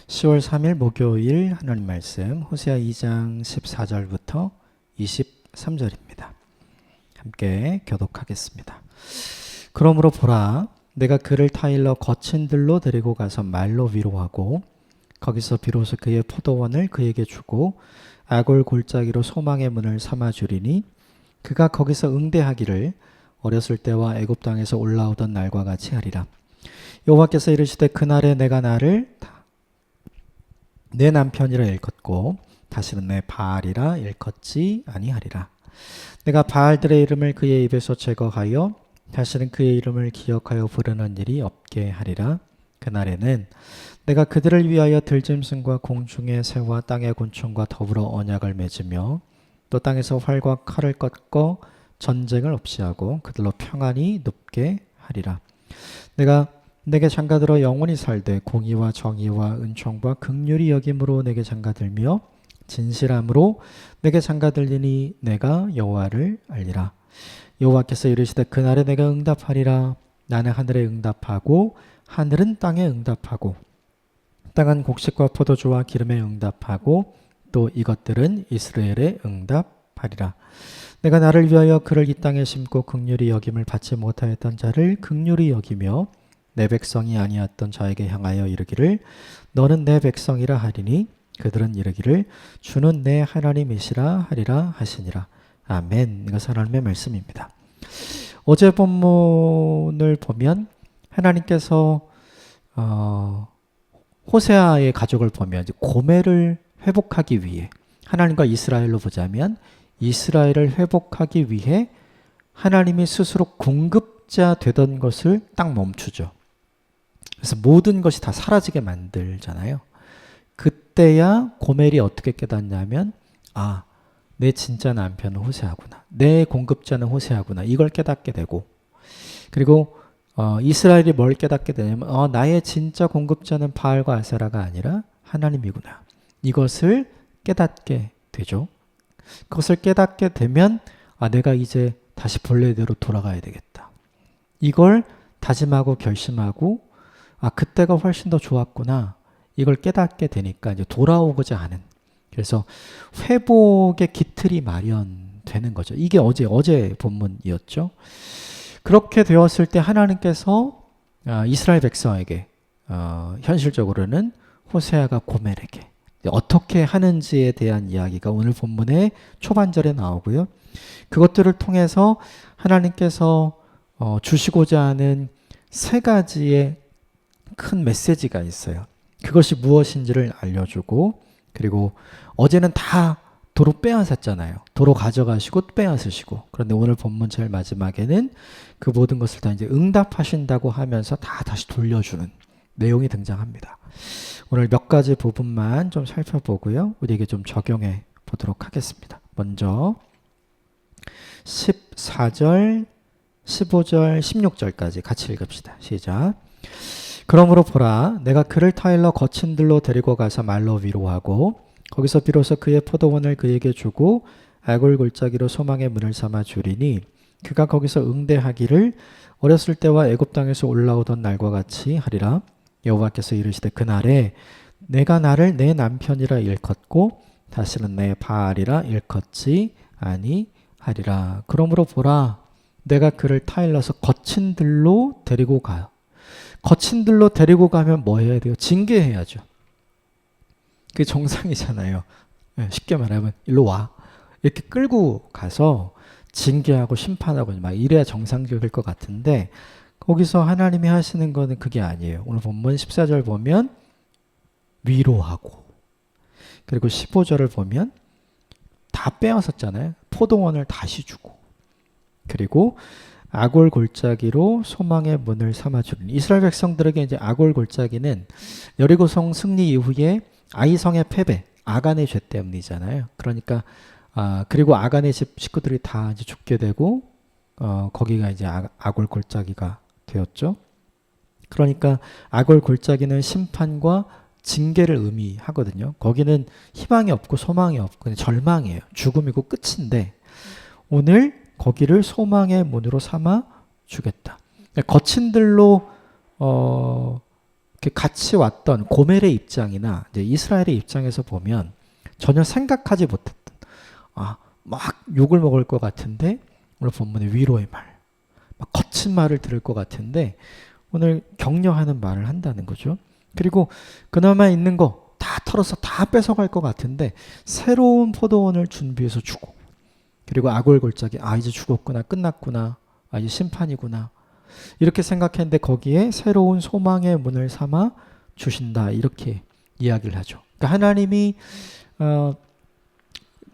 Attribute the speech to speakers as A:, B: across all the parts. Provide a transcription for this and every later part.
A: 10월 3일 목요일 하나님 말씀 호세아 2장 14절부터 23절입니다. 함께 교독하겠습니다. 그러므로 보라, 내가 그를 타일러 거친 들로 데리고 가서 말로 위로하고 거기서 비로소 그의 포도원을 그에게 주고 아골 골짜기로 소망의 문을 삼아 주리니 그가 거기서 응대하기를 어렸을 때와 애굽 땅에서 올라오던 날과 같이 하리라. 여호와께서 이르시되 그날에 내가 나를 내 남편이라 일컫고 다시는 내 바알이라 일컫지 아니하리라. 내가 바알들의 이름을 그의 입에서 제거하여 다시는 그의 이름을 기억하여 부르는 일이 없게 하리라. 그날에는 내가 그들을 위하여 들짐승과 공중의 새와 땅의 곤충과 더불어 언약을 맺으며 또 땅에서 활과 칼을 꺾어 전쟁을 없이 하고 그들로 평안히 눕게 하리라. 내가 내게 장가들어 영원히 살되 공의와 정의와 은총과 긍휼히 여김으로 내게 장가들며 진실함으로 내게 장가들리니 내가 여호와를 알리라. 여호와께서 이르시되 그날에 내가 응답하리라. 나는 하늘에 응답하고 하늘은 땅에 응답하고 땅은 곡식과 포도주와 기름에 응답하고 또 이것들은 이스라엘에 응답하리라. 내가 나를 위하여 그를 이 땅에 심고 긍휼히 여김을 받지 못하였던 자를 긍휼히 여기며 내 백성이 아니었던 자에게 향하여 이르기를 너는 내 백성이라 하리니 그들은 이르기를 주는 내 하나님이시라 하리라 하시니라. 아멘. 이것은 하나님의 말씀입니다. 어제 본문을 보면 하나님께서 호세아의 가족을 보면 이제 고멜을 회복하기 위해 하나님과 이스라엘로 보자면 이스라엘을 회복하기 위해 하나님이 스스로 공급자 되던 것을 딱 멈추죠. 그래서 모든 것이 다 사라지게 만들잖아요. 그때야 고멜이 어떻게 깨닫냐면 내 진짜 남편은 호세아구나. 내 공급자는 호세아구나. 이걸 깨닫게 되고 그리고 이스라엘이 뭘 깨닫게 되냐면 나의 진짜 공급자는 바알과 아세라가 아니라 하나님이구나. 이것을 깨닫게 되죠. 그것을 깨닫게 되면 내가 이제 다시 본래대로 돌아가야 되겠다. 이걸 다짐하고 결심하고 그때가 훨씬 더 좋았구나. 이걸 깨닫게 되니까 이제 돌아오고자 하는. 그래서 회복의 기틀이 마련되는 거죠. 이게 어제 본문이었죠. 그렇게 되었을 때 하나님께서 이스라엘 백성에게 현실적으로는 호세아가 고멜에게 어떻게 하는지에 대한 이야기가 오늘 본문의 초반절에 나오고요. 그것들을 통해서 하나님께서 주시고자 하는 세 가지의 큰 메시지가 있어요. 그것이 무엇인지를 알려주고 그리고 어제는 다 도로 빼앗았잖아요. 도로 가져가시고 빼앗으시고 그런데 오늘 본문 제일 마지막에는 그 모든 것을 다 이제 응답하신다고 하면서 다 다시 돌려주는 내용이 등장합니다. 오늘 몇 가지 부분만 좀 살펴보고요. 우리에게 좀 적용해 보도록 하겠습니다. 먼저 14절, 15절, 16절까지 같이 읽읍시다. 시작. 그러므로 보라, 내가 그를 타일러 거친 들로 데리고 가서 말로 위로하고 거기서 비로소 그의 포도원을 그에게 주고 아골 골짜기로 소망의 문을 삼아 주리니 그가 거기서 응대하기를 어렸을 때와 애굽 땅에서 올라오던 날과 같이 하리라. 여호와께서 이르시되 그날에 내가 나를 내 남편이라 일컫고 다시는 내 바알이라 일컫지 아니하리라. 그러므로 보라, 내가 그를 타일러서 거친 들로 데리고 가요. 거친 들로 데리고 가면 뭐 해야 돼요? 징계해야죠. 그게 정상이잖아요. 쉽게 말하면 일로 와. 이렇게 끌고 가서 징계하고 심판하고 막 이래야 정상적일 것 같은데 거기서 하나님이 하시는 거는 그게 아니에요. 오늘 본문 14절 보면 위로하고 그리고 15절을 보면 다 빼앗았잖아요. 포도원을 다시 주고 그리고 아골 골짜기로 소망의 문을 삼아주는 이스라엘 백성들에게 이제 아골 골짜기는 여리고성 승리 이후에 아이성의 패배, 아간의 죄 때문이잖아요. 그러니까 그리고 아간의 집 식구들이 다 이제 죽게 되고 거기가 이제 아골 골짜기가 되었죠. 그러니까 아골 골짜기는 심판과 징계를 의미하거든요. 거기는 희망이 없고 소망이 없고 그냥 절망이에요. 죽음이고 끝인데 오늘 거기를 소망의 문으로 삼아 주겠다. 거친 들로 같이 왔던 고멜의 입장이나 이제 이스라엘의 입장에서 보면 전혀 생각하지 못했던 막 욕을 먹을 것 같은데 오늘 본문의 위로의 말, 막 거친 말을 들을 것 같은데 오늘 격려하는 말을 한다는 거죠. 그리고 그나마 있는 거 다 털어서 다 뺏어갈 것 같은데 새로운 포도원을 준비해서 주고, 그리고 아골골짜기 이제 죽었구나, 끝났구나, 이제 심판이구나 이렇게 생각했는데 거기에 새로운 소망의 문을 삼아 주신다 이렇게 이야기를 하죠. 그러니까 하나님이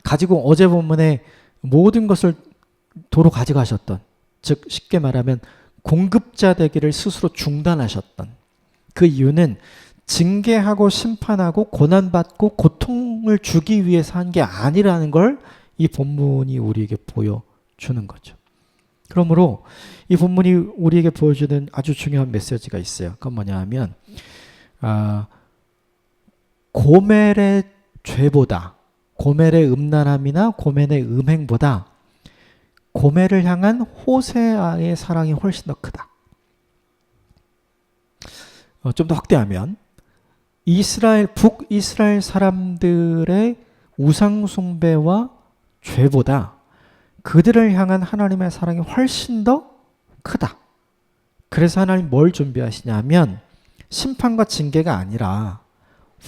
A: 가지고 어제 본문에 모든 것을 도로 가져가셨던, 즉 쉽게 말하면 공급자 되기를 스스로 중단하셨던 그 이유는 징계하고 심판하고 고난받고 고통을 주기 위해서 한 게 아니라는 걸 이 본문이 우리에게 보여주는 거죠. 그러므로 이 본문이 우리에게 보여주는 아주 중요한 메시지가 있어요. 그건 뭐냐 하면 고멜의 죄보다, 고멜의 음란함이나 고멜의 음행보다 고멜을 향한 호세아의 사랑이 훨씬 더 크다. 좀 더 확대하면 북이스라엘 사람들의 우상 숭배와 죄보다 그들을 향한 하나님의 사랑이 훨씬 더 크다. 그래서 하나님 뭘 준비하시냐면 심판과 징계가 아니라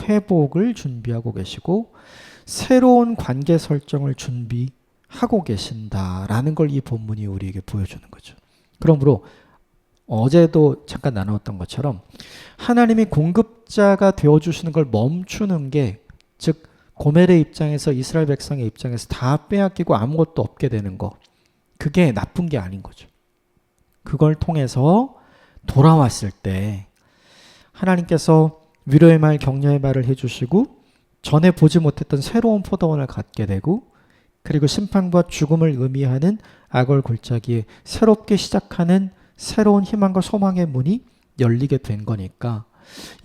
A: 회복을 준비하고 계시고 새로운 관계 설정을 준비하고 계신다라는 걸 이 본문이 우리에게 보여주는 거죠. 그러므로 어제도 잠깐 나누었던 것처럼 하나님이 공급자가 되어주시는 걸 멈추는 게, 즉 고멜의 입장에서 이스라엘 백성의 입장에서 다 빼앗기고 아무것도 없게 되는 거, 그게 나쁜 게 아닌 거죠. 그걸 통해서 돌아왔을 때 하나님께서 위로의 말, 격려의 말을 해주시고 전에 보지 못했던 새로운 포도원을 갖게 되고, 그리고 심판과 죽음을 의미하는 아골 골짜기에 새롭게 시작하는 새로운 희망과 소망의 문이 열리게 된 거니까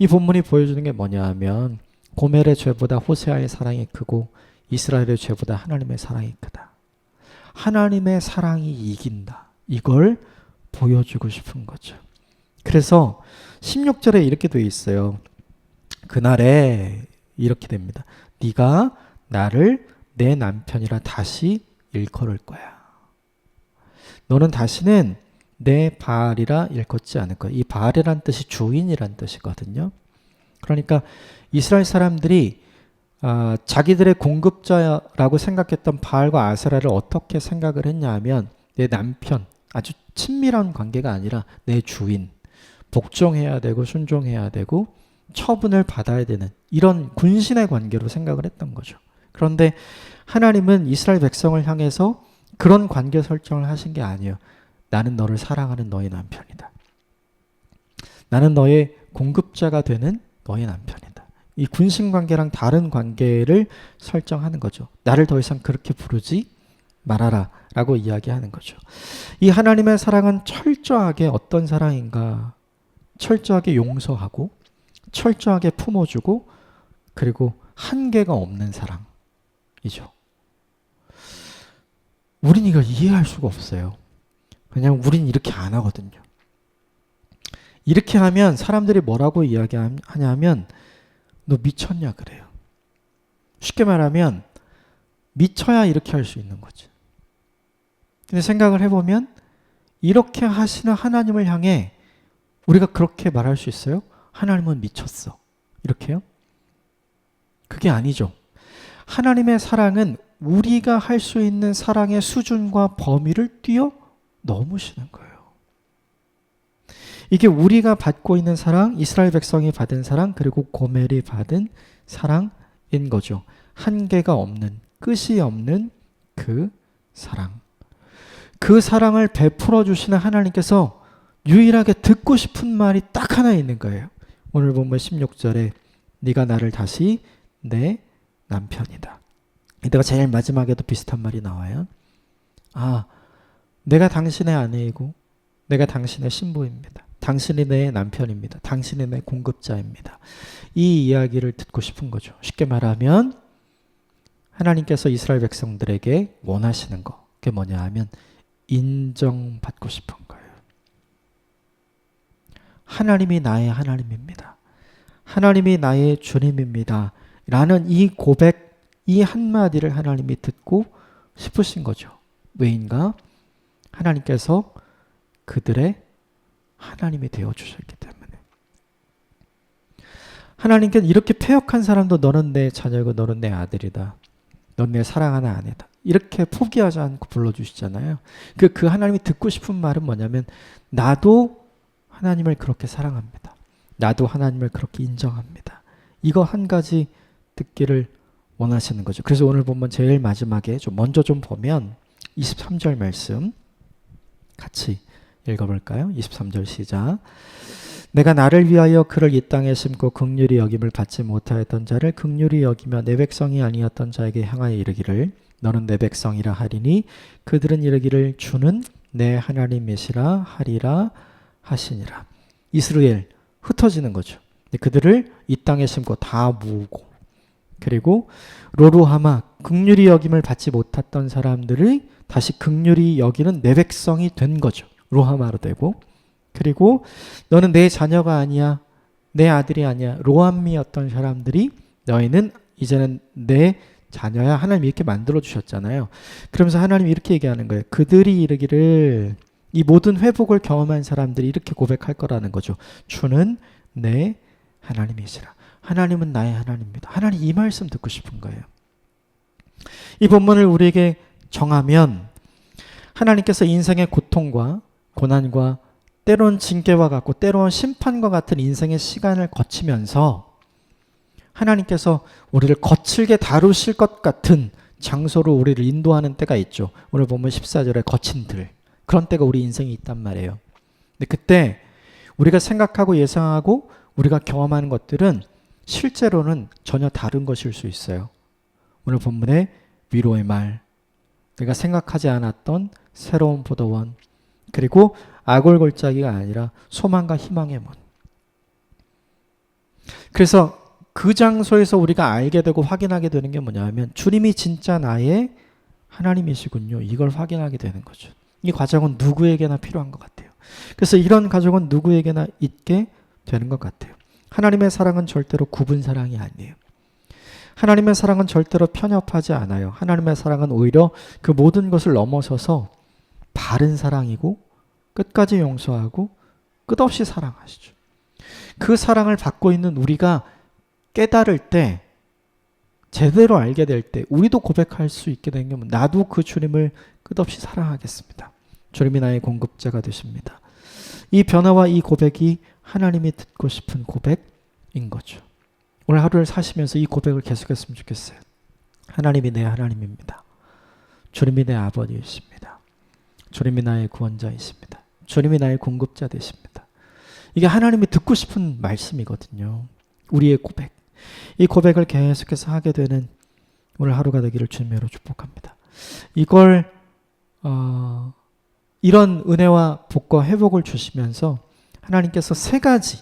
A: 이 본문이 보여주는 게 뭐냐 하면 고멜의 죄보다 호세아의 사랑이 크고 이스라엘의 죄보다 하나님의 사랑이 크다. 하나님의 사랑이 이긴다. 이걸 보여주고 싶은 거죠. 그래서 16절에 이렇게 되어 있어요. 그날에 이렇게 됩니다. 네가 나를 내 남편이라 다시 일컬을 거야. 너는 다시는 내 바알이라 일컫지 않을 거야. 이 바알이란 뜻이 주인이란 뜻이거든요. 그러니까 이스라엘 사람들이 자기들의 공급자라고 생각했던 바알과 아세라를 어떻게 생각을 했냐면 내 남편, 아주 친밀한 관계가 아니라 내 주인, 복종해야 되고 순종해야 되고 처분을 받아야 되는 이런 군신의 관계로 생각을 했던 거죠. 그런데 하나님은 이스라엘 백성을 향해서 그런 관계 설정을 하신 게 아니에요. 나는 너를 사랑하는 너의 남편이다. 나는 너의 공급자가 되는 너의 남편이다. 이 군신관계랑 다른 관계를 설정하는 거죠. 나를 더 이상 그렇게 부르지 말아라 라고 이야기하는 거죠. 이 하나님의 사랑은 철저하게 어떤 사랑인가? 철저하게 용서하고 철저하게 품어주고 그리고 한계가 없는 사랑이죠. 우린 이걸 이해할 수가 없어요. 그냥 우린 이렇게 안 하거든요. 이렇게 하면 사람들이 뭐라고 이야기하냐면 너 미쳤냐 그래요. 쉽게 말하면 미쳐야 이렇게 할 수 있는 거지. 근데 생각을 해보면 이렇게 하시는 하나님을 향해 우리가 그렇게 말할 수 있어요? 하나님은 미쳤어. 이렇게요? 그게 아니죠. 하나님의 사랑은 우리가 할 수 있는 사랑의 수준과 범위를 뛰어넘으시는 거예요. 이게 우리가 받고 있는 사랑, 이스라엘 백성이 받은 사랑, 그리고 고멜이 받은 사랑인 거죠. 한계가 없는, 끝이 없는 그 사랑. 그 사랑을 베풀어 주시는 하나님께서 유일하게 듣고 싶은 말이 딱 하나 있는 거예요. 오늘 보면 16절에 네가 나를 다시 내 남편이다. 이때가 제일 마지막에도 비슷한 말이 나와요. 내가 당신의 아내이고 내가 당신의 신부입니다. 당신이 내 남편입니다. 당신이 내 공급자입니다. 이 이야기를 듣고 싶은 거죠. 쉽게 말하면 하나님께서 이스라엘 백성들에게 원하시는 거, 그게 뭐냐 하면 인정받고 싶은 거예요. 하나님이 나의 하나님입니다. 하나님이 나의 주님입니다. 라는 이 고백, 이 한마디를 하나님이 듣고 싶으신 거죠. 왜인가? 하나님께서 그들의 하나님이 되어주셨기 때문에. 하나님께는 이렇게 패역한 사람도 너는 내 자녀이고 너는 내 아들이다. 넌 내 사랑하는 아내다. 이렇게 포기하지 않고 불러주시잖아요. 그 하나님이 듣고 싶은 말은 뭐냐면 나도 하나님을 그렇게 사랑합니다. 나도 하나님을 그렇게 인정합니다. 이거 한 가지 듣기를 원하시는 거죠. 그래서 오늘 보면 제일 마지막에 먼저 보면 23절 말씀 같이 읽어볼까요? 23절 시작. 내가 나를 위하여 그를 이 땅에 심고 긍휼히 여김을 받지 못하였던 자를 긍휼히 여기며 내 백성이 아니었던 자에게 향하여 이르기를 너는 내 백성이라 하리니 그들은 이르기를 주는 내 하나님이시라 하리라 하시니라. 이스라엘 흩어지는 거죠. 그들을 이 땅에 심고 다 모으고 그리고 로루하마 긍휼히 여김을 받지 못했던 사람들이 다시 긍휼히 여기는 내 백성이 된 거죠. 로하마로 되고 그리고 너는 내 자녀가 아니야. 내 아들이 아니야. 로암미였던 사람들이 너희는 이제는 내 자녀야. 하나님 이렇게 만들어 주셨잖아요. 그러면서 하나님이 이렇게 얘기하는 거예요. 그들이 이르기를 이 모든 회복을 경험한 사람들이 이렇게 고백할 거라는 거죠. 주는 내 하나님이시라. 하나님은 나의 하나님입니다. 하나님 이 말씀 듣고 싶은 거예요. 이 본문을 우리에게 정하면 하나님께서 인생의 고통과 고난과 때론 징계와 같고 때론 심판과 같은 인생의 시간을 거치면서 하나님께서 우리를 거칠게 다루실 것 같은 장소로 우리를 인도하는 때가 있죠. 오늘 보면 14절에 거친 들. 그런 때가 우리 인생에 있단 말이에요. 근데 그때 우리가 생각하고 예상하고 우리가 경험하는 것들은 실제로는 전혀 다른 것일 수 있어요. 오늘 본문의 위로의 말, 내가 생각하지 않았던 새로운 보도원, 그리고 아골골짜기가 아니라 소망과 희망의 문. 그래서 그 장소에서 우리가 알게 되고 확인하게 되는 게 뭐냐면 주님이 진짜 나의 하나님이시군요. 이걸 확인하게 되는 거죠. 이 과정은 누구에게나 필요한 것 같아요. 그래서 이런 가정은 누구에게나 있게 되는 것 같아요. 하나님의 사랑은 절대로 굽은 사랑이 아니에요. 하나님의 사랑은 절대로 편협하지 않아요. 하나님의 사랑은 오히려 그 모든 것을 넘어서서 바른 사랑이고 끝까지 용서하고 끝없이 사랑하시죠. 그 사랑을 받고 있는 우리가 깨달을 때, 제대로 알게 될 때 우리도 고백할 수 있게 된 게 나도 그 주님을 끝없이 사랑하겠습니다. 주님이 나의 공급자가 되십니다. 이 변화와 이 고백이 하나님이 듣고 싶은 고백인 거죠. 오늘 하루를 사시면서 이 고백을 계속했으면 좋겠어요. 하나님이 내 하나님입니다. 주님이 내 아버지이십니다. 주님이 나의 구원자이십니다. 주님이 나의 공급자 되십니다. 이게 하나님이 듣고 싶은 말씀이거든요. 우리의 고백. 이 고백을 계속해서 하게 되는 오늘 하루가 되기를 주님으로 축복합니다. 이걸 이런 은혜와 복과 회복을 주시면서 하나님께서 세 가지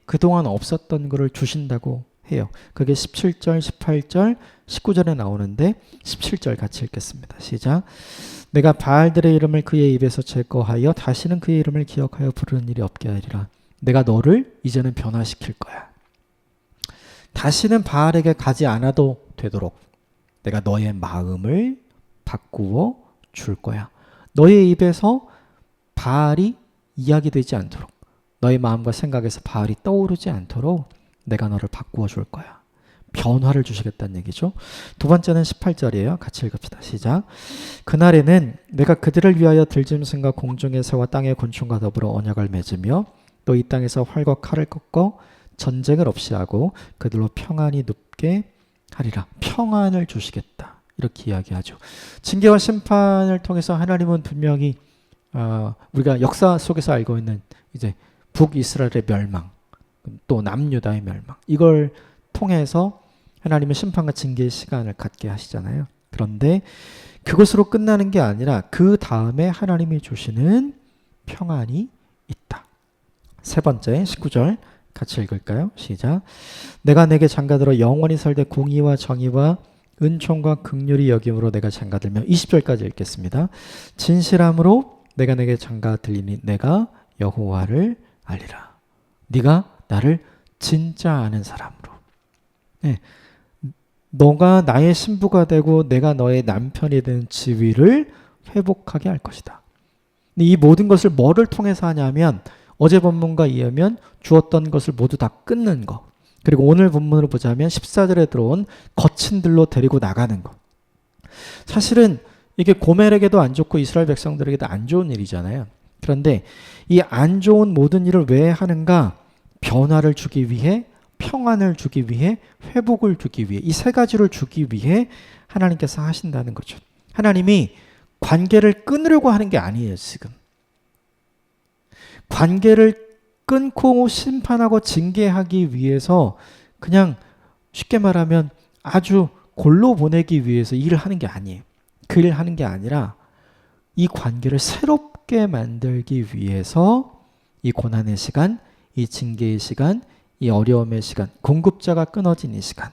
A: 그동안 없었던 것을 주신다고 해요. 그게 17절, 18절, 19절에 나오는데 17절 같이 읽겠습니다. 시작. 내가 바알들의 이름을 그의 입에서 제거하여 다시는 그의 이름을 기억하여 부르는 일이 없게 하리라. 내가 너를 이제는 변화시킬 거야. 다시는 바알에게 가지 않아도 되도록 내가 너의 마음을 바꾸어 줄 거야. 너의 입에서 바알이 이야기되지 않도록, 너의 마음과 생각에서 바알이 떠오르지 않도록 내가 너를 바꾸어 줄 거야. 변화를 주시겠다는 얘기죠. 두 번째는 18절이에요. 같이 읽읍시다. 시작. 그날에는 내가 그들을 위하여 들짐승과 공중의 새와 땅의 곤충과 더불어 언약을 맺으며 또 이 땅에서 활과 칼을 꺾어 전쟁을 없이 하고 그들로 평안이 눕게 하리라. 평안을 주시겠다. 이렇게 이야기하죠. 징계와 심판을 통해서 하나님은 분명히 우리가 역사 속에서 알고 있는 이제 북이스라엘의 멸망, 또 남유다의 멸망, 이걸 통해서 하나님은 심판과 징계의 시간을 갖게 하시잖아요. 그런데 그것으로 끝나는 게 아니라 그 다음에 하나님이 주시는 평안이 있다. 세 번째 19절 같이 읽을까요? 시작. 내가 내게 장가들어 영원히 살되 공의와 정의와 은총과 긍휼이 여김으로 내가 장가들며 20절까지 읽겠습니다. 진실함으로 내가 내게 장가들리니 내가 여호와를 알리라. 네가 나를 진짜 아는 사람으로. 네. 너가 나의 신부가 되고 내가 너의 남편이 되는 지위를 회복하게 할 것이다. 근데 이 모든 것을 뭐를 통해서 하냐면 어제 본문과 이으면 주었던 것을 모두 다 끊는 것. 그리고 오늘 본문으로 보자면 14절에 들어온 거친들로 데리고 나가는 것. 사실은 이게 고멜에게도 안 좋고 이스라엘 백성들에게도 안 좋은 일이잖아요. 그런데 이 안 좋은 모든 일을 왜 하는가? 변화를 주기 위해, 평안을 주기 위해, 회복을 주기 위해, 이 세 가지를 주기 위해 하나님께서 하신다는 거죠. 하나님이 관계를 끊으려고 하는 게 아니에요, 지금. 관계를 끊고 심판하고 징계하기 위해서 그냥 쉽게 말하면 아주 골로 보내기 위해서 일을 하는 게 아니에요. 그 일을 하는 게 아니라 이 관계를 새롭게 만들기 위해서 이 고난의 시간, 이 징계의 시간, 이 어려움의 시간, 공급자가 끊어진 이 시간,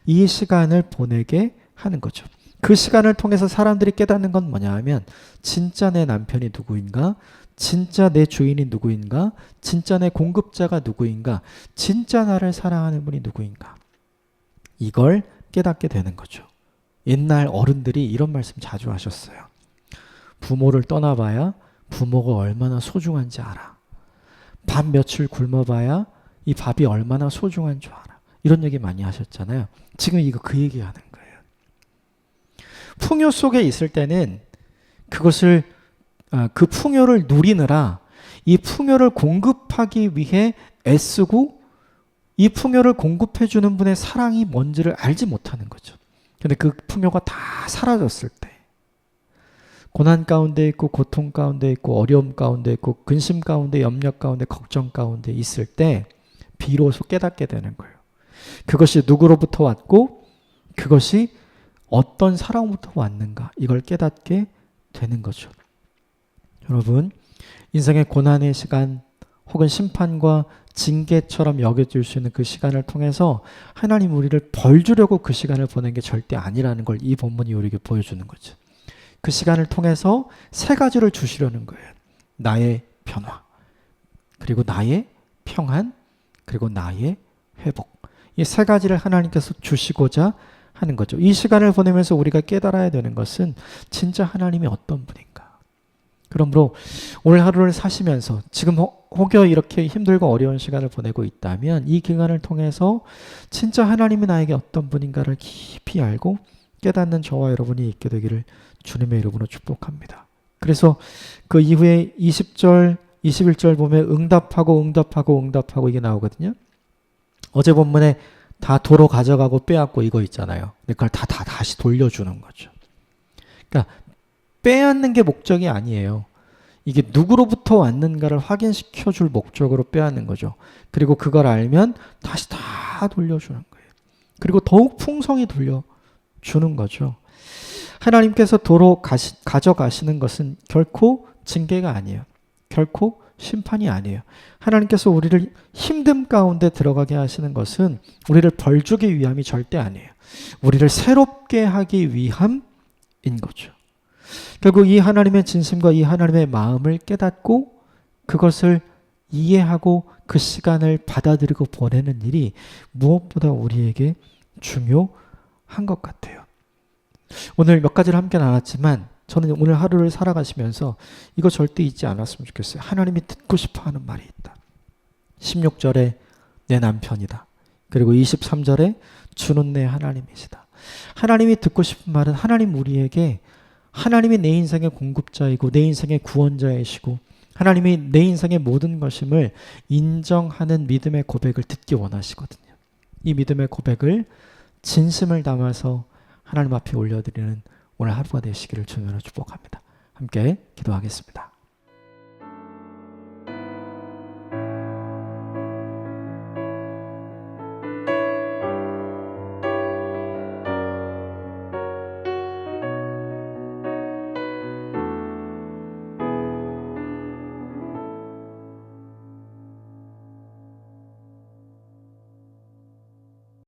A: 이 시간을 보내게 하는 거죠. 그 시간을 통해서 사람들이 깨닫는 건 뭐냐 하면 진짜 내 남편이 누구인가? 진짜 내 주인이 누구인가? 진짜 내 공급자가 누구인가? 진짜 나를 사랑하는 분이 누구인가? 이걸 깨닫게 되는 거죠. 옛날 어른들이 이런 말씀 자주 하셨어요. 부모를 떠나봐야 부모가 얼마나 소중한지 알아. 밥 며칠 굶어봐야 이 밥이 얼마나 소중한 줄 알아. 이런 얘기 많이 하셨잖아요. 지금 이거 그 얘기하는 거예요. 풍요 속에 있을 때는 그것을 그 풍요를 누리느라 이 풍요를 공급하기 위해 애쓰고 이 풍요를 공급해 주는 분의 사랑이 뭔지를 알지 못하는 거죠. 근데 그 풍요가 다 사라졌을 때 고난 가운데 있고 고통 가운데 있고 어려움 가운데 있고 근심 가운데 염려 가운데 걱정 가운데 있을 때 비로소 깨닫게 되는 거예요. 그것이 누구로부터 왔고 그것이 어떤 사랑부터 왔는가 이걸 깨닫게 되는 거죠. 여러분 인생의 고난의 시간 혹은 심판과 징계처럼 여겨질 수 있는 그 시간을 통해서 하나님 우리를 벌 주려고 그 시간을 보낸 게 절대 아니라는 걸 이 본문이 우리에게 보여주는 거죠. 그 시간을 통해서 세 가지를 주시려는 거예요. 나의 변화, 그리고 나의 평안, 그리고 나의 회복. 이 세 가지를 하나님께서 주시고자 하는 거죠. 이 시간을 보내면서 우리가 깨달아야 되는 것은 진짜 하나님이 어떤 분인가. 그러므로 오늘 하루를 사시면서 지금 혹여 이렇게 힘들고 어려운 시간을 보내고 있다면 이 기간을 통해서 진짜 하나님이 나에게 어떤 분인가를 깊이 알고 깨닫는 저와 여러분이 있게 되기를 주님의 이름으로 축복합니다. 그래서 그 이후에 20절, 21절 보면 응답하고 이게 나오거든요. 어제 본문에 다 도로 가져가고 빼앗고 이거 있잖아요. 그걸 다시 돌려주는 거죠. 그러니까 빼앗는 게 목적이 아니에요. 이게 누구로부터 왔는가를 확인시켜 줄 목적으로 빼앗는 거죠. 그리고 그걸 알면 다시 다 돌려주는 거예요. 그리고 더욱 풍성히 돌려주는 거죠. 하나님께서 도로 가져가시는 것은 결코 징계가 아니에요. 결코 심판이 아니에요. 하나님께서 우리를 힘듦 가운데 들어가게 하시는 것은 우리를 벌주기 위함이 절대 아니에요. 우리를 새롭게 하기 위함인 거죠. 결국 이 하나님의 진심과 이 하나님의 마음을 깨닫고 그것을 이해하고 그 시간을 받아들이고 보내는 일이 무엇보다 우리에게 중요한 것 같아요. 오늘 몇 가지를 함께 나눴지만 저는 오늘 하루를 살아가시면서 이거 절대 잊지 않았으면 좋겠어요. 하나님이 듣고 싶어하는 말이 있다. 16절에 내 남편이다. 그리고 23절에 주는 내 하나님이시다. 하나님이 듣고 싶은 말은 하나님 우리에게 하나님이 내 인생의 공급자이고 내 인생의 구원자이시고 하나님이 내 인생의 모든 것임을 인정하는 믿음의 고백을 듣기 원하시거든요. 이 믿음의 고백을 진심을 담아서 하나님 앞에 올려드리는 오늘 하루가 되시기를 주님으로 축복합니다. 함께 기도하겠습니다.